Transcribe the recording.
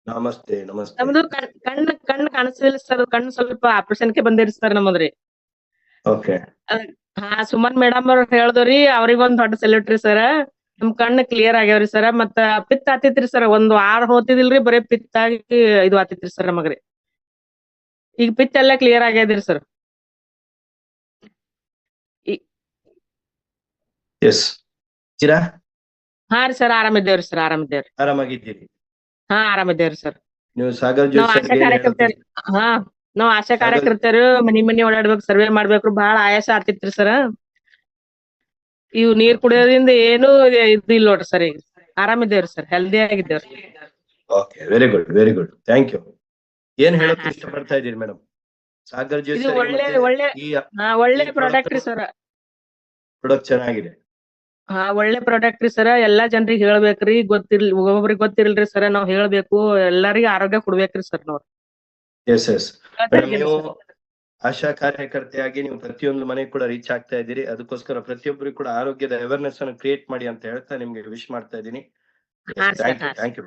ನಮಸ್ತೆ ನಮಸ್ತೆ. ನಮ್ದು ಕಣ್ಣು ಕಾಣಿಸ್ಲಿಲ್ಲ ಸರ್, ಕಣ್ಣು ಸ್ವಲ್ಪ ಆಪರೇಷನ್ಗೆ ಬಂದಿರಿ ಸರ್ ನಮ್ಮದ್ರಿ. ಓಕೆ. ಹಾ ಸುಮನ್ ಮೇಡಮ್ ಅವ್ರ ಹೇಳ್ದವ್ರಿ, ಅವ್ರಿಗೊಂದ್ ದೊಡ್ಡ ಸೆಲ್ಯೂಟ್ರಿ ಸರ್. ನಮ್ ಕಣ್ಣು ಕ್ಲಿಯರ್ ಆಗ್ಯಾವ್ರಿ ಸರ್. ಮತ್ತ ಪಿತ್ ಆತಿತ್ರಿ ಸರ್, 1 ವಾರ ಹೋತಿದಿಲ್ರಿ, ಬರೇ ಪಿತ್ ಆಗಿ ಇದು ಆತಿತ್ರಿ ಸರ್ ನಮಗ್ರಿ. ಈಗ ಪಿತ್ ಎಲ್ಲಾ ಕ್ಲಿಯರ್ ಆಗ್ಯಾದ್ರಿ ಸರ್. ಎಸ್ ಚಿರಾ. ಹಾ ರೀ ಸರ್, ಆರಾಮಿದ್ದೇವ್ರಿ ಸರ್, ಆರಾಮಿದ್ದೇವ್ರಿ. ಆರಾಮಾಗಿದ್ದೀರಿ? ಹಾ ಆರಾಮಿದ್ದೇವ್ರಿ ಸರ್. ನೀವು ಸಾಗರ್ ನಾವ್ ಜೋಶಿ ಆಶಾ ಕಾರ್ಯಕರ್ತರಿ. ಹಾ ನಾವ್ ಆಶಾ ಕಾರ್ಯಕರ್ತರು ಮನಿ ಮನಿ ಓಡಾಡ್ಬೇಕು, ಸರ್ವೆ ಮಾಡ್ಬೇಕ್ರಿ. ಬಹಳ ಆಯಾಸ ಆತಿತ್ರಿ ಸರ್. ಇವ್ ನೀರ್ ಕುಡಿಯೋದ್ರಿಂದ ಏನು ಇದು ಇಲ್ಲ ನೋಡ್ರಿ ಸರ್. ಈಗ ಆರಾಮಿದ್ದೇವ್ರಿ ಸರ್, ಹೆಲ್ದಿ ಆಗಿದ್ದೇವ್ರಿ. Okay, very good very good, thank you. ಏನ್ ಹೇಳಕ್ ಇಷ್ಟಪಡ್ತಾ ಇದೀರಿ ಮೇಡಮ್ ಸಾಗರ್ ಜೋಶಿ? ಒಳ್ಳೆ ಪ್ರಾಡಕ್ಟ್ ರೀ ಸರ್. ಪ್ರಾಡಕ್ಟ್ ಚೆನ್ನಾಗಿದೆ. ಹಾ ಒಳ್ಳೆ ಪ್ರಾಡಕ್ಟ್ ರೀ ಸರ್. ಎಲ್ಲಾ ಜನರಿಗೆ ಹೇಳ್ಬೇಕ್ರಿ. ಒಬ್ಬೊಬ್ರಿಗೆ ಗೊತ್ತಿರಲ್ರಿ ಸರ್, ನಾವ್ ಹೇಳ್ಬೇಕು. ಎಲ್ಲರಿಗೂ ಆರೋಗ್ಯ ಕೊಡ್ಬೇಕ್ರಿ ಸರ್ ನಾವ್. ಎಸ್ ಎಸ್ ನೀವು ಆಶಾ ಕಾರ್ಯಕರ್ತೆಯಾಗಿ ನೀವು ಪ್ರತಿಯೊಂದು ಮನೆಗೆ ಕೂಡ ರೀಚ್ ಆಗ್ತಾ ಇದ್ದೀರಿ. ಅದಕ್ಕೋಸ್ಕರ ಪ್ರತಿಯೊಬ್ಬರಿಗೂ ಕೂಡ ಆರೋಗ್ಯದ ಅವೇರ್ನೆಸ್ ಅನ್ನು ಕ್ರಿಯೇಟ್ ಮಾಡಿ ಅಂತ ಹೇಳ್ತಾ ನಿಮ್ಗೆ ವಿಶ್ ಮಾಡ್ತಾ ಇದ್ದೀನಿ. Thank you.